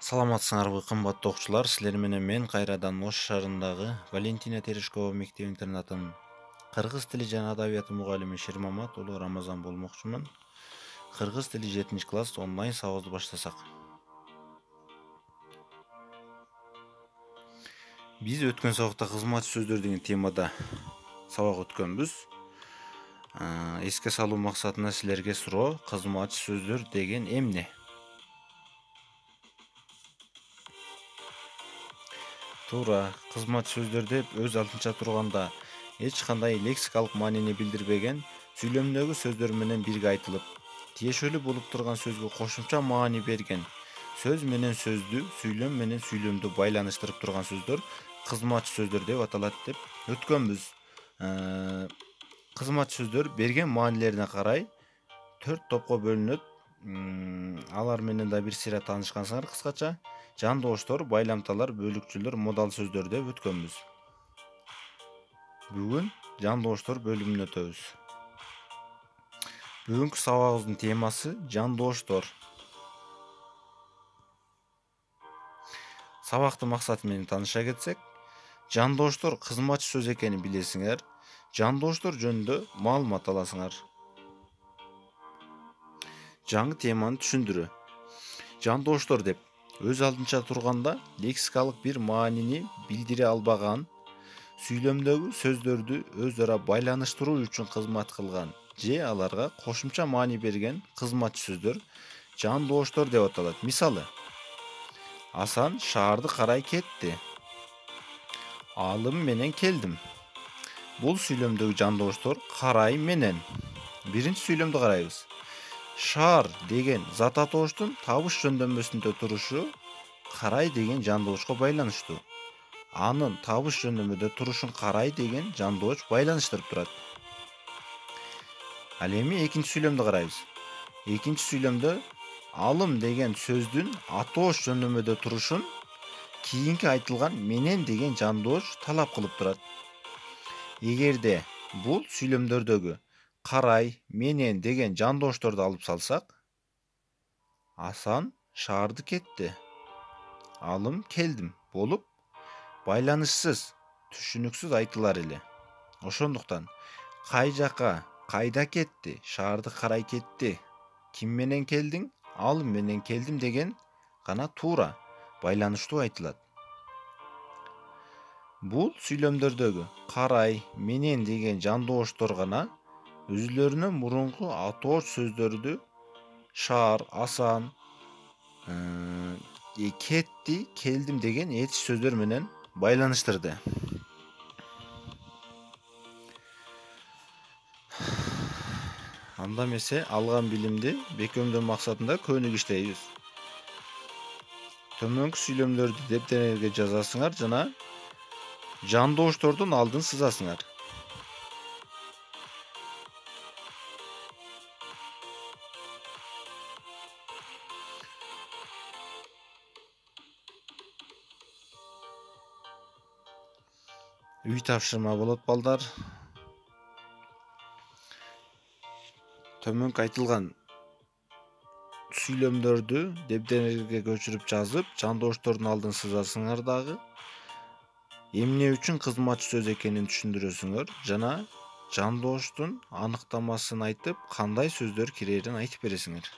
Саламатсыңарбы кымбаттуу окуучулар, силер менен мен кайрадан Ош шаарындагы Валентина Терешкова мектеп-интернатынын кыргыз тили жана адабияты мугалими Шермамат уулу Рамазан болмокчумун. Кыргыз тили 7-класс онлайн сабагыбызды баштасак. Биз өткөн сабакта кызматчы сөздөр деген темада сабак өткөнбүз. Эске салуу максатында силерге суроо: кызматчы сөздөр деген эмне? Туура, кызматчы сөздөр деп өз алдынча турганда эч кандай лексикалык маанини билдирбеген сүйлөмдөгү сөздөр менен бирге айтылып, тиешелүү болуп турган сөзгө кошумча маани берген, сөз менен сөздү, сүйлөм менен сүйлөмдү байланыштырып турган сөздөр кызматчы сөздөр деп аталат деп өткөнбүз. Кызматчы сөздөр берген маанилерине карай 4 топко бөлүнөт. Алар менен да бир сыйра таанышкансыңар кыскача. Жандооштор, байламталар, бөлүкчүлөр, модал сөздөр деп өткөнбүз. Бүгүн жандооштор бөлүмүнө өтөбүз. Бүгүнкү сабагыбыздын темасы жандооштор. Сабактын максаты менен тааныша кетсек, жандооштор кызматчы сөз экенин билесиңер, жандооштор жөнүндө маалымат аласыңар. Жаңы теманы түшүндүрүү. Жандооштор деп өз алдынча турганда лексикалык бир маанини билдире албаган, сүйлөмдөгү сөздөрдү өз ара байланыштыруу үчүн кызмат кылган же аларга кошумча маани берген кызматчы сөздөр жандооштор деп аталат. Мисалы: Асан шаарды карай кетти. Алым менен келдим. Бул сүйлөмдөгү жандооштор карай менен. Биринчи сүйлөмдү карайбыз. Шаар деген зат атооштун табыш жөндөмөсүндө турушу карай деген жандоошко байланыштуу. Анын табыш жөндөмөдө турушун карай деген жандоош байланыштырып турат. Ал эми экинчи сүйлөмдү карайбыз. Экинчи сүйлөмдө алым деген сөздүн атоош жөндөмөдө турушун кийинки айтылган менен деген жандоош талап кылып турат. Эгерде бул сүйлөмдөрдөгү карай, менен деген жандоошторду алып салсак, Асан шаарды кетти. Алым келдим болуп байланышсыз, түшүнүксүз айтылар эле. Ошондуктан кай жака, кайда кетти, шаарды карай кетти, ким менен келдиң, алым менен келдим деген гана туура, байланыштуу айтылат. Бул сүйлөмдөрдөгү карай, менен деген жандооштор гана өзүлөрүнөн мурунку атооч сөздөрдү шаар, асан, кетти, келдим деген этиш сөздөр менен байланыштырды. Анда эмесе алган билимди бекемдөө максатында көнүк иштейбиз. Төмөнкү сүйлөмдөрдү дептериңерге жазасыңар жана жандооштордун алдын сызасыңар. Үй тапшырма болот балдар. Төмөнкү айтылган сүйлөмдөрдү дептериңерге көчүрүп жазып, жандооштордун алдын сызасыңар дагы. Эмне үчүн кызматчы сөз экенин түшүндүрөсүңөр жана жандооштун аныктамасын айтып, кандай сөздөр кирерин айтып бересиңер.